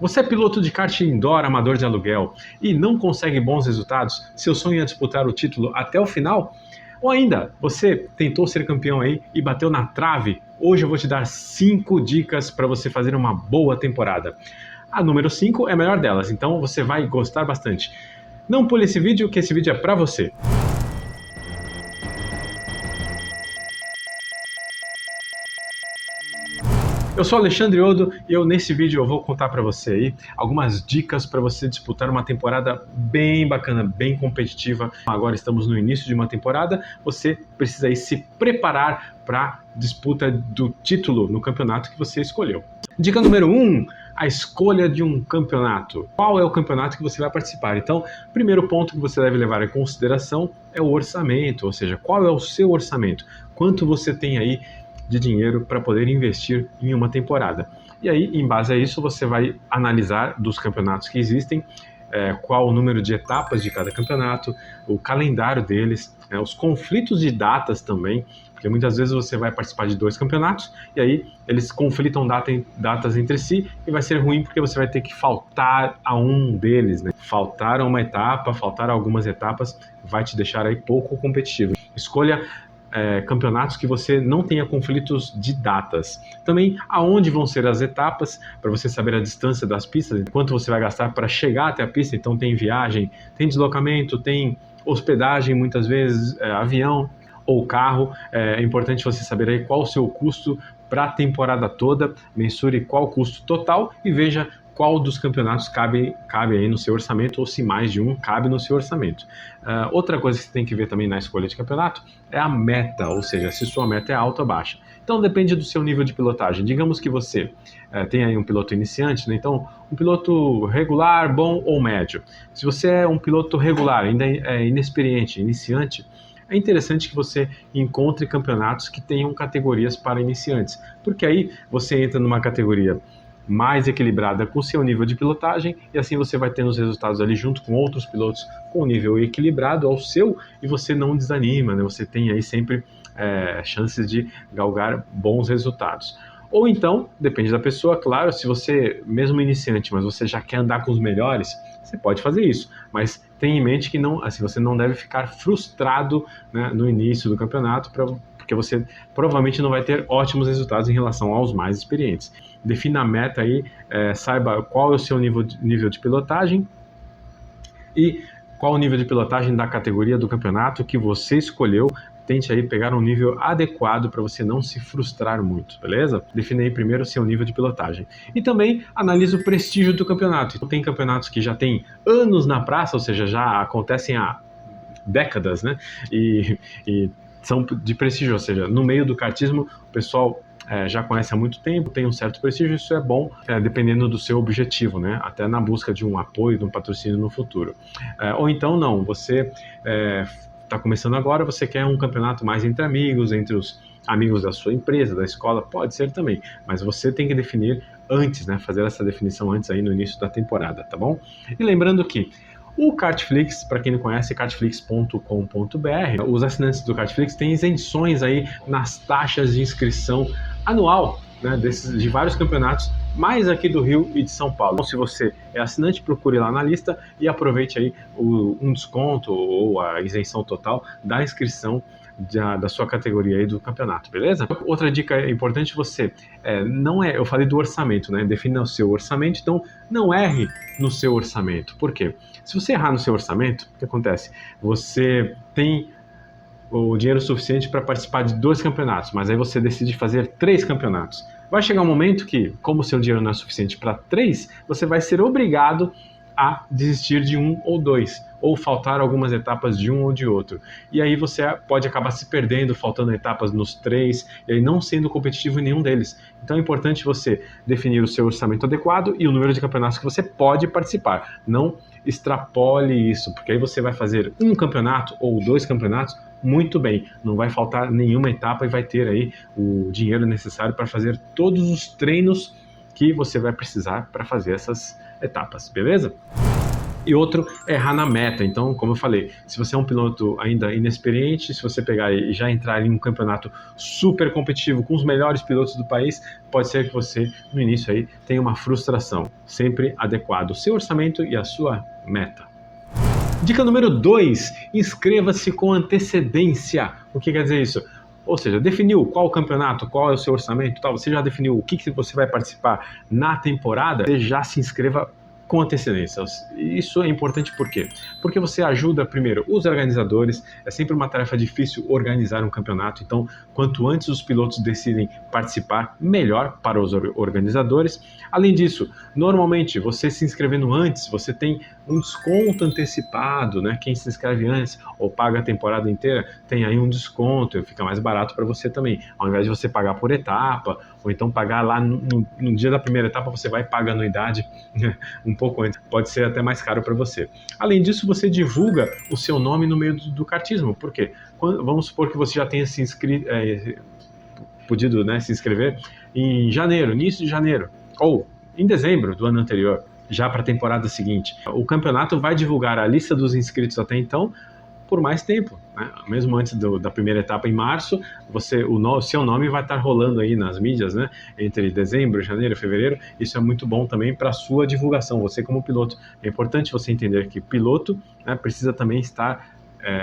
Você é piloto de kart indoor, amador de aluguel e não consegue bons resultados? Seu sonho é disputar o título até o final? Ou ainda, você tentou ser campeão aí e bateu na trave? Hoje eu vou te dar 5 dicas para você fazer uma boa temporada. A número 5 é a melhor delas, então você vai gostar bastante. Não pule esse vídeo, que esse vídeo é para você. Eu sou Alexandre Odo e nesse vídeo eu vou contar para você aí algumas dicas para você disputar uma temporada bem bacana, bem competitiva. Agora estamos no início de uma temporada, você precisa aí se preparar para a disputa do título no campeonato que você escolheu. Dica número 1, a escolha de um campeonato. Qual é o campeonato que você vai participar? Então, o primeiro ponto que você deve levar em consideração é o orçamento, ou seja, qual é o seu orçamento? Quanto você tem aí de dinheiro para poder investir em uma temporada. E aí, em base a isso, você vai analisar dos campeonatos que existem, qual o número de etapas de cada campeonato, o calendário deles, os conflitos de datas também, porque muitas vezes você vai participar de 2 campeonatos e aí eles conflitam datas entre si e vai ser ruim porque você vai ter que faltar a um deles, né? Faltar a uma etapa, faltar a algumas etapas vai te deixar aí pouco competitivo. Escolha campeonatos que você não tenha conflitos de datas. Também aonde vão ser as etapas, para você saber a distância das pistas, quanto você vai gastar para chegar até a pista. Então tem viagem, tem deslocamento, tem hospedagem, muitas vezes avião ou carro. É importante você saber aí qual o seu custo para a temporada toda, mensure qual o custo total e veja qual dos campeonatos cabe aí no seu orçamento, ou se mais de um cabe no seu orçamento. Outra coisa que você tem que ver também na escolha de campeonato é a meta, ou seja, se sua meta é alta ou baixa. Então depende do seu nível de pilotagem. Digamos que você tem aí um piloto iniciante, né? Então um piloto regular, bom ou médio. Se você é um piloto regular, ainda é inexperiente, iniciante, é interessante que você encontre campeonatos que tenham categorias para iniciantes, porque aí você entra numa categoria mais equilibrada com o seu nível de pilotagem e assim você vai tendo os resultados ali junto com outros pilotos com um nível equilibrado ao seu e você não desanima, né? Você tem aí sempre chances de galgar bons resultados. Ou então, depende da pessoa, claro, se você, mesmo iniciante, mas você já quer andar com os melhores, você pode fazer isso, mas tenha em mente que não, assim, você não deve ficar frustrado, né, no início do campeonato, porque você provavelmente não vai ter ótimos resultados em relação aos mais experientes. Defina a meta aí, saiba qual é o seu nível de pilotagem e qual o nível de pilotagem da categoria do campeonato que você escolheu. Tente aí pegar um nível adequado para você não se frustrar muito, beleza? Define aí primeiro o seu nível de pilotagem. E também analise o prestígio do campeonato. Então, tem campeonatos que já têm anos na praça, ou seja, já acontecem há décadas, né? E são de prestígio, ou seja, no meio do kartismo, o pessoal já conhece há muito tempo, tem um certo prestígio, isso é bom, dependendo do seu objetivo, né? Até na busca de um apoio, de um patrocínio no futuro. Ou então não, você está começando agora, você quer um campeonato mais entre amigos, entre os amigos da sua empresa, da escola, pode ser também, mas você tem que definir antes, né? Fazer essa definição antes aí no início da temporada, tá bom? E lembrando que o Kartflix, para quem não conhece, kartflix.com.br, os assinantes do Kartflix têm isenções aí nas taxas de inscrição anual, né, de vários campeonatos, mais aqui do Rio e de São Paulo. Então, se você é assinante, procure lá na lista e aproveite aí um desconto ou a isenção total da inscrição da sua categoria aí do campeonato, beleza? Outra dica importante, eu falei do orçamento, né? Defina o seu orçamento, então não erre no seu orçamento. Por quê? Se você errar no seu orçamento, o que acontece? Você tem o dinheiro suficiente para participar de 2 campeonatos, mas aí você decide fazer 3 campeonatos. Vai chegar um momento que, como o seu dinheiro não é suficiente para 3, você vai ser obrigado a desistir de 1 ou 2, ou faltar algumas etapas de um ou de outro. E aí você pode acabar se perdendo, faltando etapas nos 3, e aí não sendo competitivo em nenhum deles. Então é importante você definir o seu orçamento adequado e o número de campeonatos que você pode participar. Não extrapole isso, porque aí você vai fazer um campeonato ou 2 campeonatos muito bem, não vai faltar nenhuma etapa e vai ter aí o dinheiro necessário para fazer todos os treinos que você vai precisar para fazer essas etapas, beleza? E outro é errar na meta. Então, como eu falei, se você é um piloto ainda inexperiente, se você pegar e já entrar em um campeonato super competitivo com os melhores pilotos do país, pode ser que você, no início aí, tenha uma frustração. Sempre adequado o seu orçamento e a sua meta. Dica número 2, inscreva-se com antecedência. O que quer dizer isso? Ou seja, definiu qual o campeonato, qual é o seu orçamento, tal, você já definiu o que você vai participar na temporada, você já se inscreva com antecedência. Isso é importante por quê? Porque você ajuda, primeiro, os organizadores. É sempre uma tarefa difícil organizar um campeonato, então quanto antes os pilotos decidem participar, melhor para os organizadores. Além disso, normalmente você se inscrevendo antes, você tem um desconto antecipado, né? Quem se inscreve antes ou paga a temporada inteira tem aí um desconto, fica mais barato para você também. Ao invés de você pagar por etapa, ou então pagar lá no dia da primeira etapa, você vai pagar a anuidade um pouco antes. Pode ser até mais caro para você. Além disso, você divulga o seu nome no meio do kartismo. Por quê? Vamos supor que você já tenha se inscrito, podido, né, se inscrever em janeiro, início de janeiro, ou em dezembro do ano anterior, já para a temporada seguinte. O campeonato vai divulgar a lista dos inscritos até então por mais tempo, né? Mesmo antes da primeira etapa em março, o seu nome vai estar rolando aí nas mídias, né? Entre dezembro, janeiro, fevereiro. Isso é muito bom também para a sua divulgação, você como piloto. É importante você entender que piloto, né, precisa também estar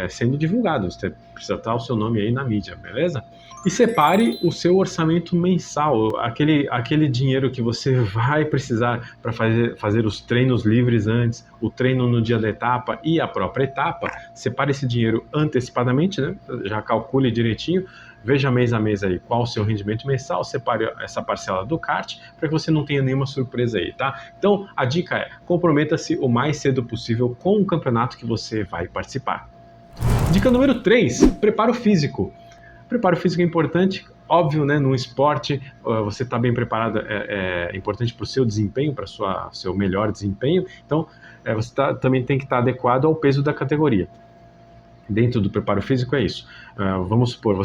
sendo divulgado, você precisa estar o seu nome aí na mídia, beleza? E separe o seu orçamento mensal, aquele dinheiro que você vai precisar para fazer os treinos livres antes, o treino no dia da etapa e a própria etapa. Separe esse dinheiro antecipadamente, né? Já calcule direitinho, veja mês a mês aí qual o seu rendimento mensal, separe essa parcela do kart para que você não tenha nenhuma surpresa aí, tá? Então, a dica é, comprometa-se o mais cedo possível com o campeonato que você vai participar. Dica número 3, preparo físico. Preparo físico é importante, óbvio, né? Num esporte, você está bem preparado é importante para o seu desempenho, para o seu melhor desempenho. Então, você também tem que estar adequado ao peso da categoria. Dentro do preparo físico é isso. Vamos supor,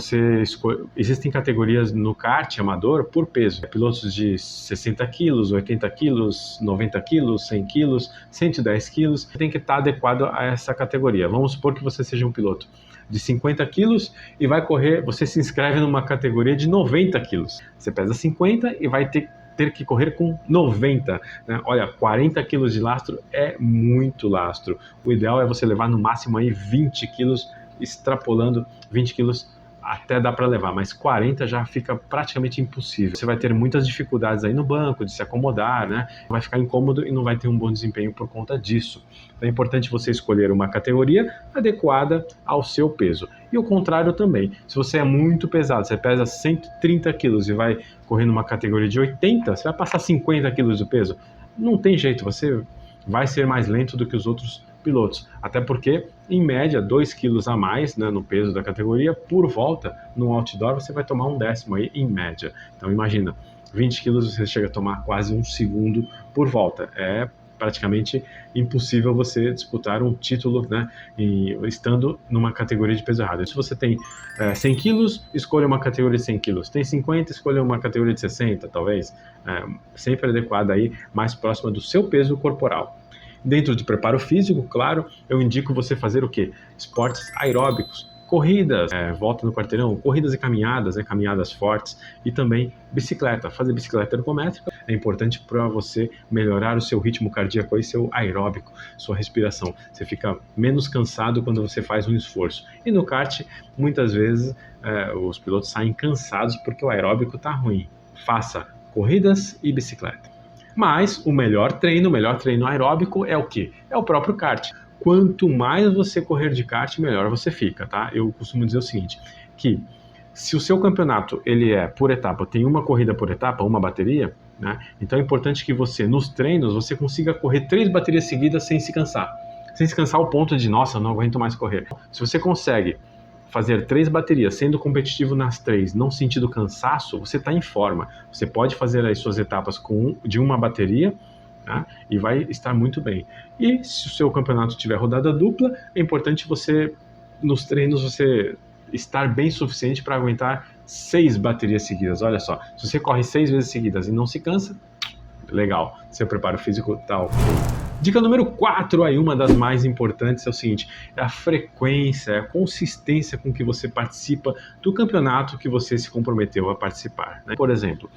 existem categorias no kart amador por peso. Pilotos de 60 quilos, 80 quilos, 90 quilos, 100 quilos, 110 quilos. Tem que estar adequado a essa categoria. Vamos supor que você seja um piloto de 50 quilos e vai correr, você se inscreve numa categoria de 90 quilos. Você pesa 50 e vai ter que correr com 90, né? Olha, 40 quilos de lastro é muito lastro. O ideal é você levar no máximo aí 20 quilos, extrapolando 20 quilos até dá para levar, mas 40 já fica praticamente impossível. Você vai ter muitas dificuldades aí no banco, de se acomodar, né? Vai ficar incômodo e não vai ter um bom desempenho por conta disso. Então é importante você escolher uma categoria adequada ao seu peso. E o contrário também. Se você é muito pesado, você pesa 130 quilos e vai correr numa categoria de 80, você vai passar 50 quilos do peso. Não tem jeito, você vai ser mais lento do que os outros pilotos, até porque, em média, 2 quilos a mais, né, no peso da categoria, por volta, no outdoor, você vai tomar um décimo aí, em média. Então, imagina, 20 quilos você chega a tomar quase um segundo por volta. É praticamente impossível você disputar um título, né, estando numa categoria de peso errado. Se você tem 100 quilos, escolha uma categoria de 100 quilos. Tem 50, escolha uma categoria de 60, talvez. Sempre adequada aí, mais próxima do seu peso corporal. Dentro de preparo físico, claro, eu indico você fazer o quê? Esportes aeróbicos, corridas, volta no quarteirão, corridas e caminhadas, né, caminhadas fortes, e também bicicleta. Fazer bicicleta ergométrica é importante para você melhorar o seu ritmo cardíaco e seu aeróbico, sua respiração. Você fica menos cansado quando você faz um esforço. E no kart, muitas vezes, os pilotos saem cansados porque o aeróbico está ruim. Faça corridas e bicicleta. Mas o melhor treino aeróbico é o quê? É o próprio kart. Quanto mais você correr de kart, melhor você fica, tá? Eu costumo dizer o seguinte, que se o seu campeonato ele é por etapa, tem uma corrida por etapa, uma bateria, né? Então é importante que você, nos treinos, você consiga correr 3 baterias seguidas sem se cansar. Sem se cansar ao ponto de, nossa, não aguento mais correr. Se você consegue fazer 3 baterias, sendo competitivo nas 3, não sentindo cansaço, você está em forma. Você pode fazer as suas etapas de uma bateria, tá? E vai estar muito bem. E se o seu campeonato tiver rodada dupla, é importante você, nos treinos, você estar bem suficiente para aguentar 6 baterias seguidas. Olha só, se você corre 6 vezes seguidas e não se cansa, legal, seu preparo físico está ok. Dica número 4, aí, uma das mais importantes, é o seguinte: é a frequência, é a consistência com que você participa do campeonato que você se comprometeu a participar, né? Por exemplo,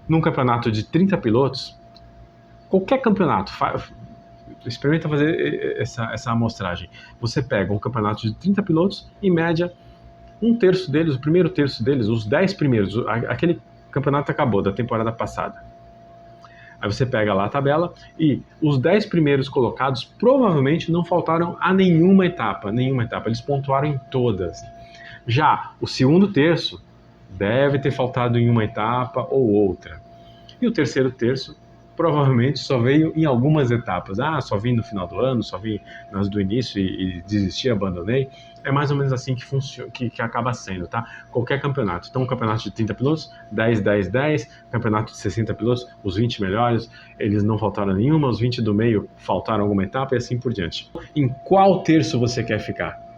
num campeonato de 30 pilotos, qualquer campeonato, experimenta fazer essa amostragem. Você pega um campeonato de 30 pilotos, em média, um terço deles, o primeiro terço deles, os 10 primeiros, aquele campeonato acabou da temporada passada. Aí você pega lá a tabela e os 10 primeiros colocados provavelmente não faltaram a nenhuma etapa, eles pontuaram em todas. Já o segundo terço deve ter faltado em uma etapa ou outra. E o terceiro terço provavelmente só veio em algumas etapas. Ah, só vim no final do ano, só vim nas do início e desisti, abandonei. É mais ou menos assim que funciona, que acaba sendo, tá? Qualquer campeonato. Então, um campeonato de 30 pilotos, 10, 10, 10. Campeonato de 60 pilotos, os 20 melhores, eles não faltaram nenhuma. Os 20 do meio faltaram alguma etapa e assim por diante. Em qual terço você quer ficar?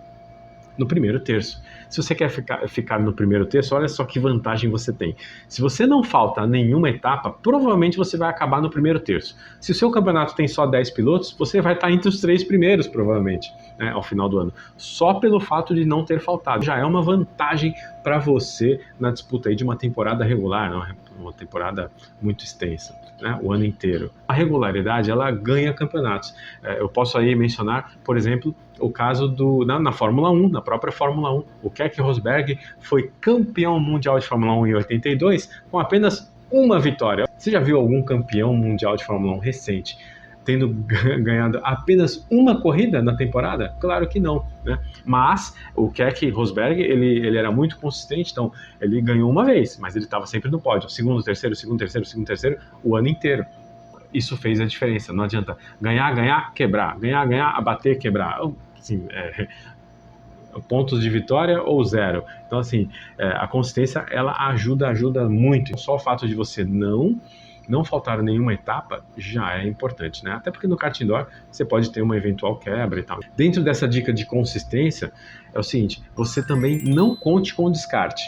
No primeiro terço. Se você quer ficar no primeiro terço, olha só que vantagem você tem. Se você não falta nenhuma etapa, provavelmente você vai acabar no primeiro terço. Se o seu campeonato tem só 10 pilotos, você vai estar entre os 3 primeiros, provavelmente, né, ao final do ano. Só pelo fato de não ter faltado. Já é uma vantagem para você na disputa aí de uma temporada regular, não? Uma temporada muito extensa, né, o ano inteiro. A regularidade, ela ganha campeonatos. Eu posso aí mencionar, por exemplo, o caso na Fórmula 1, na própria Fórmula 1. O Keke Rosberg foi campeão mundial de Fórmula 1 em 82 com apenas uma vitória. Você já viu algum campeão mundial de Fórmula 1 recente tendo ganhado apenas uma corrida na temporada? Claro que não, né? Mas o Keke Rosberg, ele era muito consistente, então ele ganhou uma vez, mas ele estava sempre no pódio. Segundo, terceiro, o ano inteiro. Isso fez a diferença. Não adianta ganhar, quebrar. Ganhar, abater, quebrar. Assim, pontos de vitória ou zero. Então, assim, a consistência, ela ajuda muito. Só o fato de você não faltar nenhuma etapa já é importante, né? Até porque no kart indoor você pode ter uma eventual quebra e tal. Dentro dessa dica de consistência, é o seguinte: você também não conte com descarte.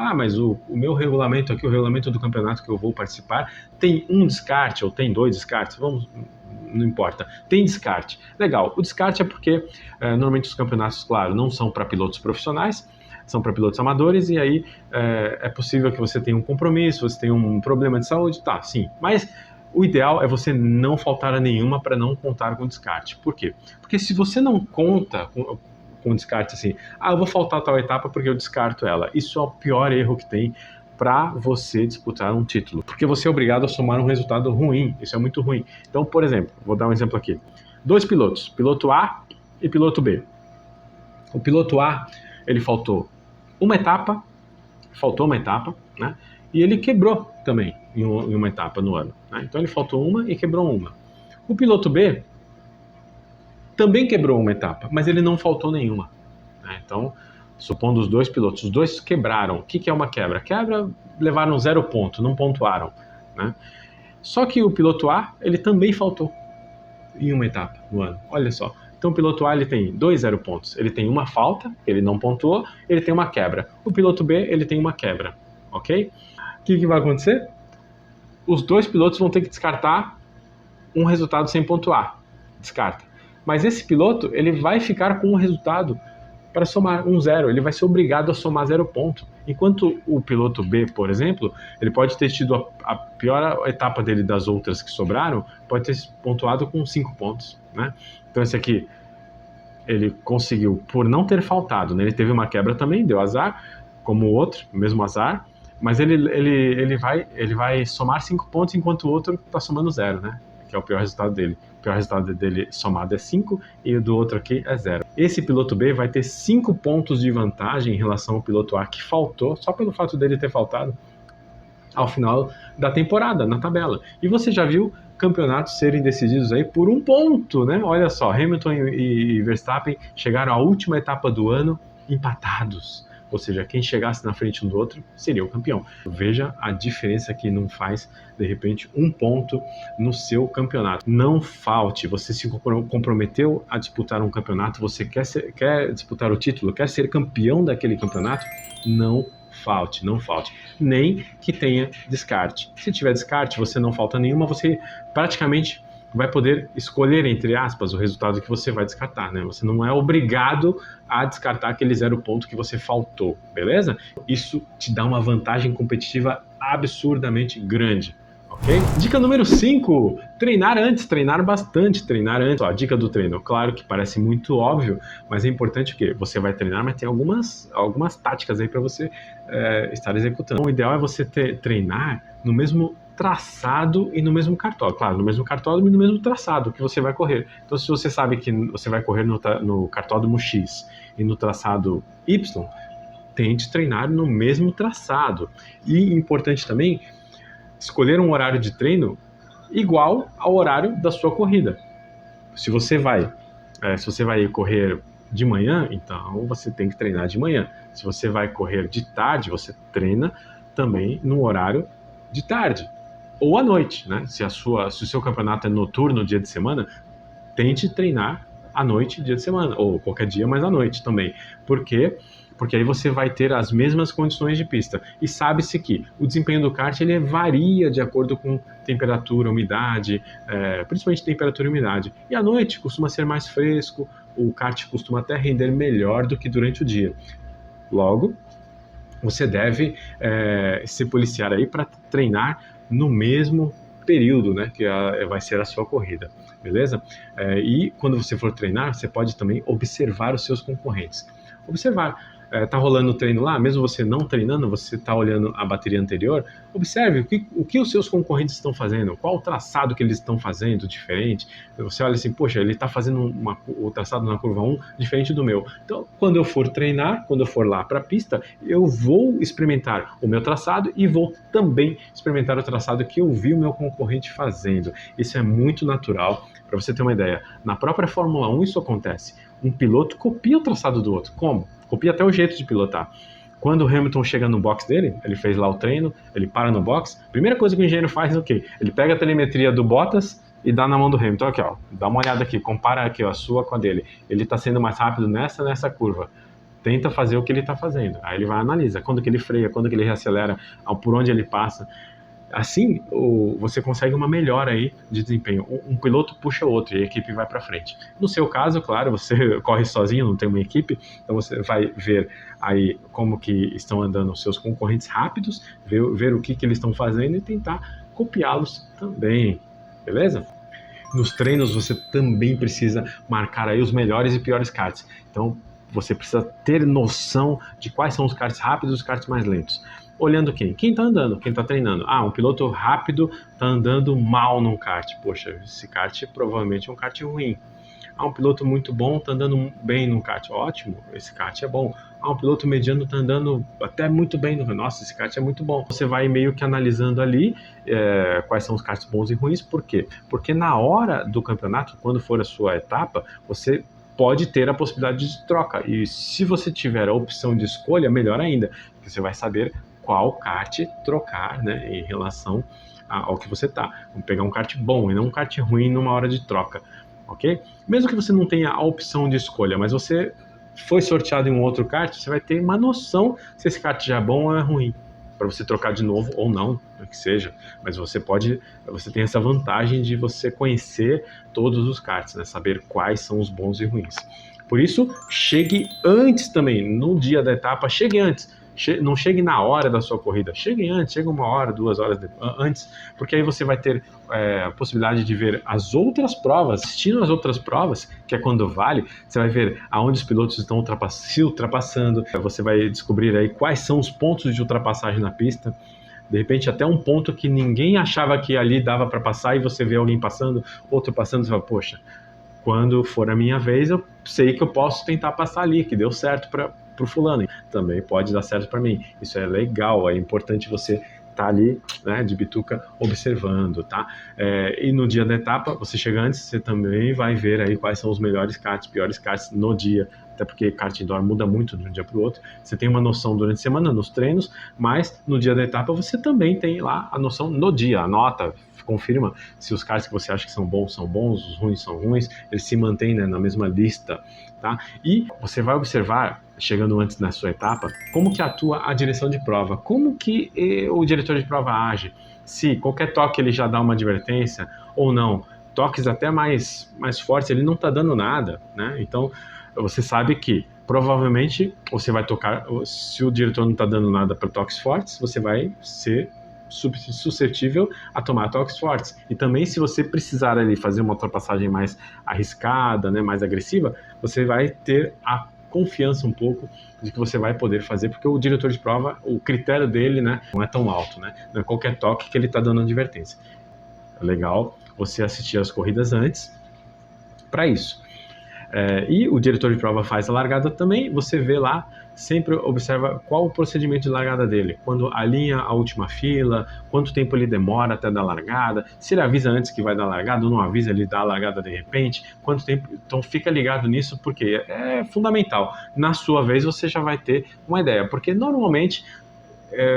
Ah, mas o meu regulamento aqui, o regulamento do campeonato que eu vou participar, tem um descarte ou tem 2 descartes, não importa, tem descarte. Legal, o descarte é porque normalmente os campeonatos, claro, não são para pilotos profissionais, são para pilotos amadores, e aí é possível que você tenha um compromisso, você tenha um problema de saúde, tá, sim, mas o ideal é você não faltar a nenhuma para não contar com descarte. Por quê? Porque se você não conta com descarte assim, eu vou faltar tal etapa porque eu descarto ela. Isso é o pior erro que tem para você disputar um título, porque você é obrigado a somar um resultado ruim. Isso é muito ruim. Então, por exemplo, vou dar um exemplo aqui: 2 pilotos, piloto A e piloto B. O piloto A, ele faltou uma etapa, né? E ele quebrou também em uma etapa no ano, né? Então ele faltou uma e quebrou uma. O piloto B também quebrou uma etapa, mas ele não faltou nenhuma, né? Então, supondo os 2 pilotos, os 2 quebraram. O que é uma quebra? Quebra, levaram 0 ponto, não pontuaram, né? Só que o piloto A, ele também faltou em uma etapa no ano. Olha só. Então o piloto A, ele tem 2 0 pontos. Ele tem uma falta, ele não pontuou, ele tem uma quebra. O piloto B, ele tem uma quebra, ok? O que vai acontecer? Os 2 pilotos vão ter que descartar um resultado sem pontuar. Descarta. Mas esse piloto, ele vai ficar com um resultado para somar 0. Ele vai ser obrigado a somar 0 ponto. Enquanto o piloto B, por exemplo, ele pode ter tido a pior etapa dele das outras que sobraram, pode ter pontuado com 5 pontos, né? Então esse aqui, ele conseguiu, por não ter faltado, né? Ele teve uma quebra também, deu azar, como o outro, mesmo azar, mas ele vai somar 5 pontos, enquanto o outro está somando 0, né? Que é o pior resultado dele. O pior resultado dele somado é 5 e o do outro aqui é 0. Esse piloto B vai ter 5 pontos de vantagem em relação ao piloto A, que faltou, só pelo fato dele ter faltado ao final da temporada, na tabela. E você já viu campeonatos serem decididos aí por 1 ponto, né? Olha só, Hamilton e Verstappen chegaram à última etapa do ano empatados. Ou seja, quem chegasse na frente um do outro seria o campeão. Veja a diferença que não faz, de repente, 1 ponto no seu campeonato. Não falte, você se comprometeu a disputar um campeonato, você quer disputar o título, quer ser campeão daquele campeonato, não falte. Nem que tenha descarte. Se tiver descarte, você não falta nenhuma, você praticamente vai poder escolher, entre aspas, o resultado que você vai descartar, né? Você não é obrigado a descartar aquele 0 ponto que você faltou, beleza? Isso te dá uma vantagem competitiva absurdamente grande. Okay? Dica número 5, treinar antes, treinar bastante, treinar antes. Ó, a dica do treino, claro que parece muito óbvio, mas é importante que você vai treinar, mas tem algumas táticas aí para você estar executando. Então, o ideal é você treinar no mesmo traçado e no mesmo cartódromo. Claro, no mesmo cartódromo e no mesmo traçado que você vai correr. Então, se você sabe que você vai correr no cartódromo X e no traçado Y, tente treinar no mesmo traçado. E importante também, escolher um horário de treino igual ao horário da sua corrida. Se você vai correr de manhã, então você tem que treinar de manhã. Se você vai correr de tarde, você treina também no horário de tarde ou à noite, né? Se o seu campeonato é noturno, dia de semana, tente treinar à noite, dia de semana, ou qualquer dia, mas à noite também. Por quê? Porque aí você vai ter as mesmas condições de pista. E sabe-se que o desempenho do kart ele varia de acordo com temperatura, umidade, principalmente temperatura e umidade. E à noite costuma ser mais fresco, o kart costuma até render melhor do que durante o dia. Logo, você deve se policiar aí para treinar no mesmo período, né, que vai ser a sua corrida, beleza? E quando você for treinar, você pode também observar os seus concorrentes. Observar. Tá rolando o treino lá, mesmo você não treinando, você está olhando a bateria anterior, observe o que os seus concorrentes estão fazendo, qual o traçado que eles estão fazendo diferente. Você olha assim, poxa, ele está fazendo o traçado na curva 1 diferente do meu. Então, quando eu for treinar, quando eu for lá para a pista, eu vou experimentar o meu traçado e vou também experimentar o traçado que eu vi o meu concorrente fazendo. Isso é muito natural. Para você ter uma ideia, na própria Fórmula 1 isso acontece. Um piloto copia o traçado do outro. Como? Copia até o jeito de pilotar. Quando o Hamilton chega no box dele, ele fez lá o treino, ele para no box, a primeira coisa que o engenheiro faz é o quê? Ele pega a telemetria do Bottas e dá na mão do Hamilton. Aqui, ó, dá uma olhada aqui, compara aqui, ó, a sua com a dele. Ele está sendo mais rápido nessa curva. Tenta fazer o que ele está fazendo. Aí ele vai analisar quando que ele freia, quando que ele reacelera, por onde ele passa. Assim, você consegue uma melhora aí de desempenho. Um piloto puxa o outro e a equipe vai para frente. No seu caso, claro, você corre sozinho, não tem uma equipe, então você vai ver aí como que estão andando os seus concorrentes rápidos, ver o que eles estão fazendo e tentar copiá-los também, beleza? Nos treinos você também precisa marcar aí os melhores e piores karts. Então você precisa ter noção de quais são os karts rápidos e os karts mais lentos. Olhando quem? Quem está andando, quem está treinando. Um piloto rápido está andando mal num kart. Poxa, esse kart provavelmente é um kart ruim. Um piloto muito bom está andando bem num kart. Ótimo, esse kart é bom. Um piloto mediano está andando até muito bem. Nossa, esse kart é muito bom. Você vai meio que analisando ali quais são os karts bons e ruins. Por quê? Porque na hora do campeonato, quando for a sua etapa, você pode ter a possibilidade de troca. E se você tiver a opção de escolha, melhor ainda, porque você vai saber qual kart trocar, né, em relação ao que você tá. Vamos pegar um kart bom e não um kart ruim numa hora de troca, ok? Mesmo que você não tenha a opção de escolha, mas você foi sorteado em um outro kart, você vai ter uma noção se esse kart já é bom ou é ruim, para você trocar de novo ou não, o que seja. Mas você tem essa vantagem de você conhecer todos os karts, né, saber quais são os bons e ruins. Por isso, chegue antes também, no dia da etapa, chegue antes. Não chegue na hora da sua corrida, chegue antes, chegue 1 hora, 2 horas antes, porque aí você vai ter a possibilidade de ver as outras provas, assistindo as outras provas, que é quando vale, você vai ver aonde os pilotos estão se ultrapassando, você vai descobrir aí quais são os pontos de ultrapassagem na pista, de repente até um ponto que ninguém achava que ali dava para passar e você vê alguém passando, outro passando, você fala, poxa, quando for a minha vez eu sei que eu posso tentar passar ali, que deu certo para o fulano, também pode dar certo para mim. Isso é legal, é importante você estar ali, né, de bituca, observando, tá? E no dia da etapa, você chega antes, você também vai ver aí quais são os melhores karts, piores karts no dia, até porque kart indoor muda muito de um dia para o outro. Você tem uma noção durante a semana, nos treinos, mas no dia da etapa você também tem lá a noção no dia, anota, confirma se os karts que você acha que são bons, os ruins são ruins, eles se mantêm, né, na mesma lista, tá? E você vai observar, chegando antes na sua etapa, como que atua a direção de prova, como que o diretor de prova age, se qualquer toque ele já dá uma advertência ou não, toques até mais fortes, ele não está dando nada, né? Então, você sabe que provavelmente você vai tocar, se o diretor não está dando nada para toques fortes, você vai ser suscetível a tomar toques fortes. E também, se você precisar ali fazer uma ultrapassagem mais arriscada, né, mais agressiva, você vai ter a confiança um pouco de que você vai poder fazer, porque o diretor de prova, o critério dele, né, não é tão alto, né? Não é qualquer toque que ele está dando advertência. É legal você assistir as corridas antes para isso. E o diretor de prova faz a largada também, você vê lá, sempre observa qual o procedimento de largada dele, quando alinha a última fila, quanto tempo ele demora até dar largada, se ele avisa antes que vai dar largada ou não avisa, ele dá a largada de repente, quanto tempo, então fica ligado nisso porque é fundamental. Na sua vez você já vai ter uma ideia, porque normalmente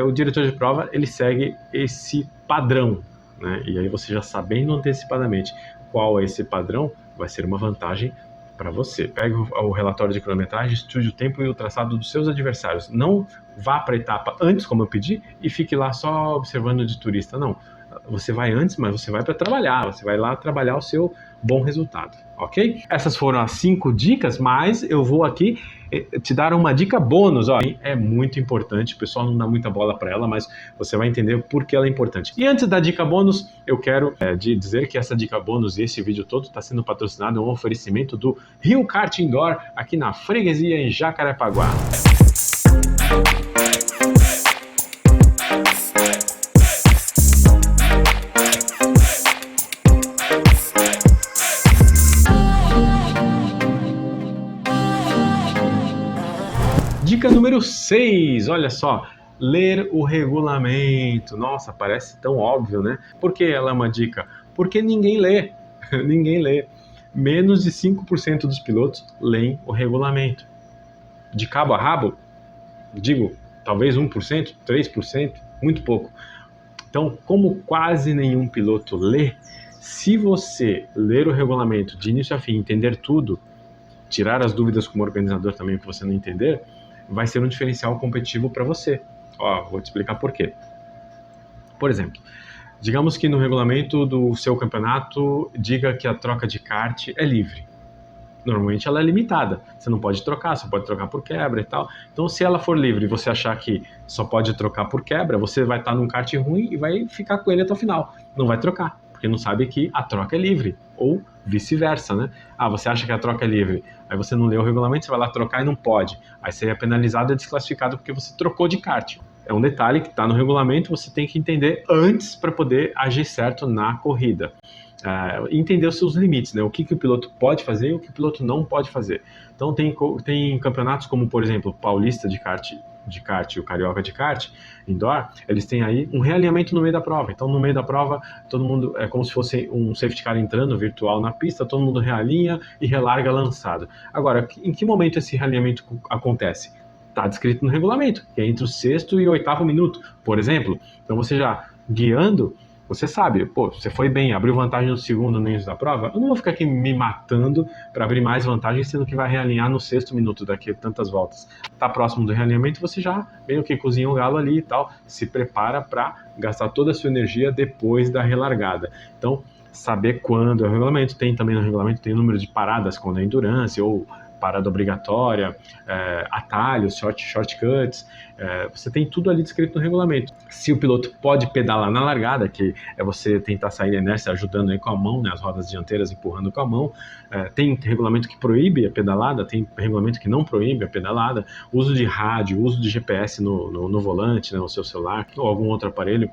o diretor de prova ele segue esse padrão, né? E aí você já sabendo antecipadamente qual é esse padrão, vai ser uma vantagem para você. Pegue o relatório de cronometragem, estude o tempo e o traçado dos seus adversários. Não vá para a etapa antes, como eu pedi, e fique lá só observando de turista. Não. Você vai antes, mas você vai para trabalhar. Você vai lá trabalhar o seu bom resultado, ok? Essas foram as 5 dicas, mas eu vou aqui te dar uma dica bônus. Ó. É muito importante, o pessoal não dá muita bola para ela, mas você vai entender por que ela é importante. E antes da dica bônus, eu quero dizer que essa dica bônus e esse vídeo todo está sendo patrocinado, é um oferecimento do Rio Kart Indoor, aqui na freguesia em Jacarepaguá. Dica número 6, olha só, ler o regulamento. Nossa, parece tão óbvio, né? Por que ela é uma dica? Porque ninguém lê, ninguém lê. Menos de 5% dos pilotos leem o regulamento. De cabo a rabo, digo, talvez 1%, 3%, muito pouco. Então, como quase nenhum piloto lê, se você ler o regulamento de início a fim, entender tudo, tirar as dúvidas como organizador também que você não entender, vai ser um diferencial competitivo para você. Ó, vou te explicar por quê. Por exemplo, digamos que no regulamento do seu campeonato diga que a troca de kart é livre. Normalmente ela é limitada, você não pode trocar, você pode trocar por quebra e tal. Então, se ela for livre e você achar que só pode trocar por quebra, você vai estar num kart ruim e vai ficar com ele até o final. Não vai trocar, porque não sabe que a troca é livre, ou vice-versa, né? Ah, você acha que a troca é livre, aí você não lê o regulamento, você vai lá trocar e não pode. Aí você é penalizado e desclassificado porque você trocou de kart. É um detalhe que está no regulamento, você tem que entender antes para poder agir certo na corrida. Entender os seus limites, né? O que o piloto pode fazer e o que o piloto não pode fazer. Então tem campeonatos como, por exemplo, o Paulista de kart e o Carioca de kart indoor, eles têm aí um realinhamento no meio da prova. Então no meio da prova, todo mundo, é como se fosse um safety car entrando virtual na pista, todo mundo realinha e relarga lançado. Agora, em que momento esse realinhamento acontece? Está descrito no regulamento, que é entre o 6º e o 8º minuto, por exemplo. Então você já guiando, você sabe, pô, você foi bem, abriu vantagem no segundo no início da prova, eu não vou ficar aqui me matando para abrir mais vantagem, sendo que vai realinhar no 6º minuto daqui a tantas voltas. Tá próximo do realinhamento, você já meio que cozinha o galo ali e tal, se prepara para gastar toda a sua energia depois da relargada. Então, saber quando é o regulamento, tem também no regulamento, tem o número de paradas quando é endurance ou parada obrigatória, atalhos, shortcuts, você tem tudo ali descrito no regulamento. Se o piloto pode pedalar na largada, que é você tentar sair da inércia ajudando aí com a mão, né, as rodas dianteiras empurrando com a mão, tem regulamento que proíbe a pedalada, tem regulamento que não proíbe a pedalada, uso de rádio, uso de GPS no volante, né, no seu celular ou algum outro aparelho,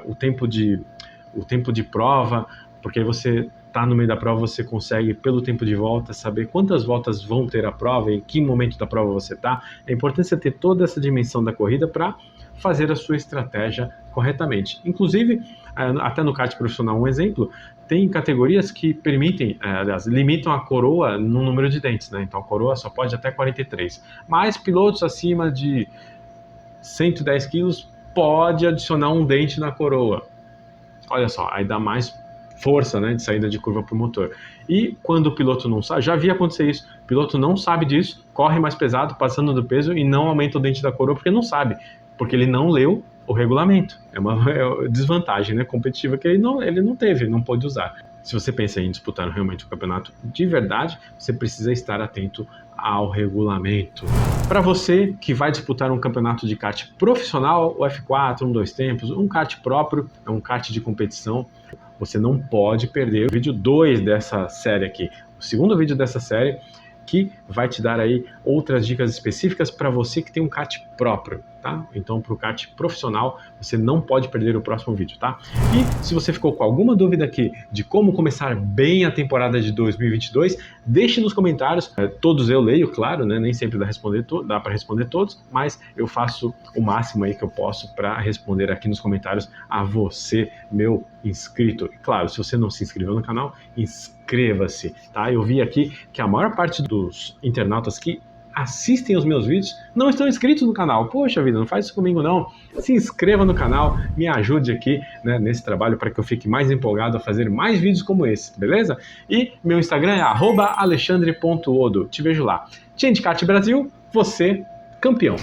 o tempo de prova, porque aí você está no meio da prova, você consegue, pelo tempo de volta, saber quantas voltas vão ter a prova e em que momento da prova você está. É importante você ter toda essa dimensão da corrida para fazer a sua estratégia corretamente. Inclusive, até no kart profissional, um exemplo, tem categorias que permitem, aliás, limitam a coroa no número de dentes, né? Então a coroa só pode até 43. Mas pilotos acima de 110 quilos pode adicionar um dente na coroa. Olha só, aí dá mais força, né, de saída de curva para o motor. E quando o piloto não sabe, já vi acontecer isso, o piloto não sabe disso, corre mais pesado, passando do peso e não aumenta o dente da coroa porque não sabe, porque ele não leu o regulamento. É uma desvantagem, né, competitiva que ele não teve, não pôde usar. se você pensa em disputar realmente um campeonato de verdade, você precisa estar atento ao regulamento. Para você que vai disputar um campeonato de kart profissional, o F4, 2 tempos, um kart próprio, é um kart de competição, você não pode perder o vídeo 2 dessa série aqui, o segundo vídeo dessa série, que vai te dar aí outras dicas específicas para você que tem um kart próprio, tá? Então, para o kart profissional, você não pode perder o próximo vídeo, tá? E se você ficou com alguma dúvida aqui de como começar bem a temporada de 2022, deixe nos comentários. Todos eu leio, claro, né? Nem sempre dá para responder todos, mas eu faço o máximo aí que eu posso para responder aqui nos comentários a você, meu inscrito. E claro, se você não se inscreveu no canal, inscreva-se, tá? Eu vi aqui que a maior parte dos internautas que assistem os meus vídeos não estão inscritos no canal. Poxa vida, não faz isso comigo não. Se inscreva no canal, me ajude aqui, né, nesse trabalho para que eu fique mais empolgado a fazer mais vídeos como esse, beleza? E meu Instagram é @alexandre.odo. Te vejo lá. Change Kart Brasil, você campeão.